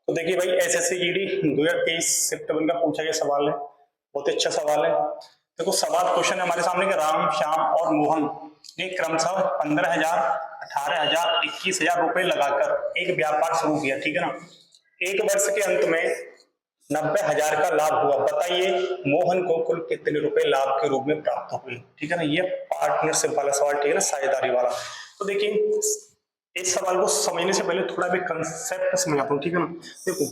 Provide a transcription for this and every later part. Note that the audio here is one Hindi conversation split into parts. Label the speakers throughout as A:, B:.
A: तो देखिए भाई एसएससी जीडी 2023 सितंबर का पूछा गया सवाल है, बहुत अच्छा सवाल है। देखो सवाल क्वेश्चन है हमारे सामने कि राम, श्याम और मोहन ने क्रमशः 15,000, 18,000, 21,000 रुपए लगाकर एक व्यापार शुरू किया, ठीक है ना। एक वर्ष के अंत में 90,000 का लाभ हुआ, बताइए मोहन को कुल कितने रुपए लाभ के रूप में प्राप्त हुए, ठीक है ना। ये पार्टनरशिप वाला सवाल, ठीक है ना, साझेदारी वाला। तो देखिए इस सवाल को समझने से पहले थोड़ा भी कंसेप्ट समझाता हूँ, ठीक है ना। देखो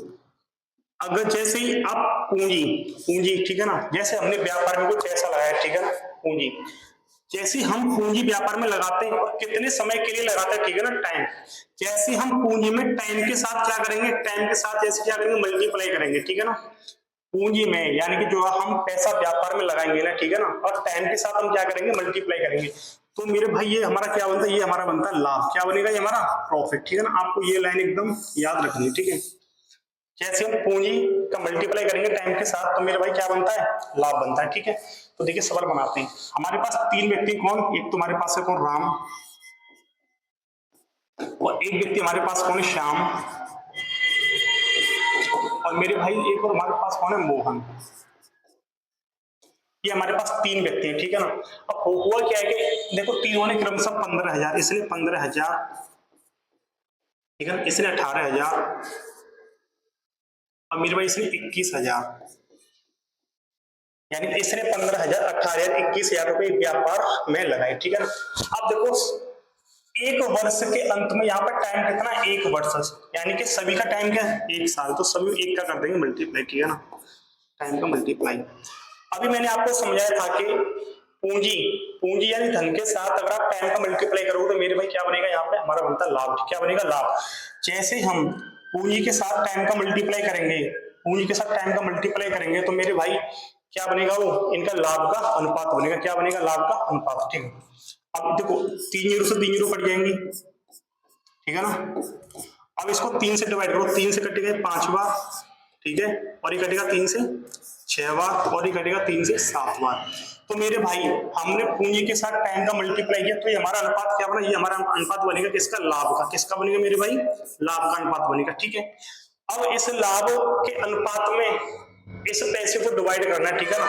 A: अगर जैसे ही आप पूंजी पूंजी ठीक है ना, जैसे हमने व्यापार में कुछ ऐसा लगाया, ठीक है ना, पूंजी, जैसे हम पूंजी व्यापार में लगाते हैं और कितने समय के लिए लगाते हैं, ठीक है ना, टाइम। जैसे हम पूंजी में टाइम के साथ क्या करेंगे, टाइम के साथ जैसे क्या करेंगे, मल्टीप्लाई करेंगे, ठीक है ना। पूंजी में यानी कि जो हम पैसा व्यापार में लगाएंगे ना, ठीक है ना, और टाइम के साथ हम क्या करेंगे, मल्टीप्लाई करेंगे। तो मेरे भाई ये हमारा क्या बनता है, ये हमारा बनता है लाभ। क्या बनेगा, ये हमारा प्रॉफिट, ठीक है ना। आपको ये लाइन एकदम याद रखनी है, ठीक है। जैसे हम पूंजी का मल्टीप्लाई करेंगे टाइम के साथ तो मेरे भाई क्या बनता है, लाभ बनता है, ठीक है। तो देखिए सवाल बनाते हैं। हमारे पास तीन व्यक्ति कौन, एक तुम्हारे पास है कौन, राम, और एक व्यक्ति हमारे पास कौन है, श्याम, और मेरे भाई एक और हमारे पास कौन है, मोहन। ये हमारे पास तीन व्यक्ति हैं, ठीक है ना। अब हुआ क्या है कि देखो तीनों ने क्रमशः 15,000, इसने 15,000, ठीक है, इसने 18,000 और मेरे भाई इसने 21,000, यानी इसने 15,000, 18,000, 21,000 रुपए व्यापार में लगाए, ठीक है ना। अब देखो एक वर्ष के अंत में यहाँ पर टाइम कितना, एक वर्ष, यानी कि सभी का टाइम क्या है, एक साल। तो सभी एक का कर देंगे मल्टीप्लाई, ठीक है ना, टाइम का मल्टीप्लाई। अभी मैंने आपको समझाया था कि पूंजी पूंजी यानी धन के साथ अगर आप टाइम का मल्टीप्लाई करोगे तो मेरे भाई क्या बनेगा, यहाँ पे हमारा बनता है लाभ। क्या बनेगा, लाभ। जैसे हम पूंजी के साथ टाइम का मल्टीप्लाई करेंगे, पूंजी के साथ टाइम का मल्टीप्लाई करेंगे तो मेरे भाई क्या बनेगा, वो इनका लाभ का अनुपात बनेगा। क्या बनेगा, लाभ का अनुपात, ठीक है। अब देखो 3 जीरो से 3 जीरो कट जाएंगी, ठीक है ना। अब इसको 3 से डिवाइड करो, 3 से कटेगा 5 बार, ठीक है, और ये कटेगा 3 से 6 बार, और ये कटेगा 3 से 7 बार। तो मेरे भाई हमने पूंजी के साथ टाइम का मल्टीप्लाई किया तो ये हमारा अनुपात क्या बना, ये हमारा अनुपात बनेगा किसका, लाभ का। किसका बनेगा मेरे भाई, लाभ का अनुपात बनेगा, ठीक है। अब इस लाभ के अनुपात में इस पैसे को डिवाइड करना है, ठीक है ना।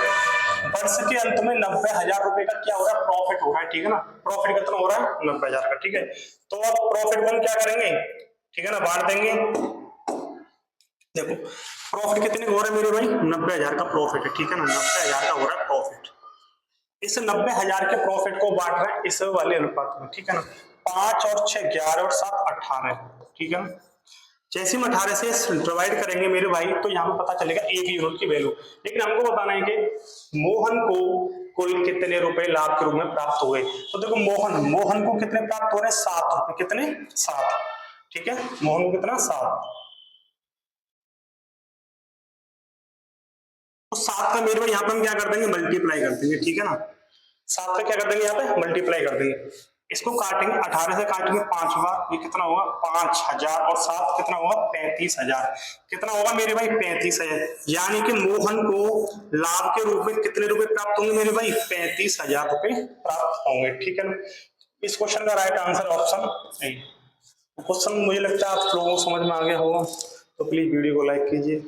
A: वर्ष के अंत में 90,000 रुपए का क्या हो रहा है, प्रॉफिट हो रहा है, ठीक है ना। प्रॉफिट कितना हो रहा है, 90,000 का, ठीक है। तो अब प्रॉफिट को हम क्या करेंगे, ठीक है ना, बांट देंगे। देखो प्रॉफिट कितने का हो रहा है मेरे भाई, 90,000 का प्रॉफिट है, ठीक है ना, 90,000 का हो रहा है प्रॉफिट। इस 90,000 के प्रॉफिट को बांट रहे हैं इस वाले अनुपात में, ठीक है ना। 5 और 6 11 और 7 18, ठीक है ना। जैसे हम 18 से डिवाइड करेंगे मेरे भाई तो यहाँ पे पता चलेगा 1 यूनिट की वैल्यू। लेकिन हमको बताना है कि मोहन को कुल कितने रुपए लाभ के रूप में प्राप्त हुए। तो देखो मोहन को कितने प्राप्त हो रहे हैं, 7 रुपए। कितने, 7, ठीक है। मोहन को कितना, 7। तो 7 का मेरे भाई यहाँ पे हम क्या कर देंगे, मल्टीप्लाई कर देंगे, ठीक है ना। 7 का क्या कर देंगे, यहाँ पे मल्टीप्लाई कर देंगे। इसको काटेंगे, 18 से काटेंगे 5 बार, ये कितना होगा 5,000, और 7 कितना होगा 35,000। कितना होगा मेरे भाई, 35,000। यानी कि मोहन को लाभ के रूप में कितने रुपए प्राप्त होंगे मेरे भाई, 35,000 रुपए प्राप्त होंगे, ठीक है ना। इस क्वेश्चन का right answer option A. Question मुझे लगता है आप लोगों को समझ में आ गया होगा, तो प्लीज वीडियो को लाइक कीजिए।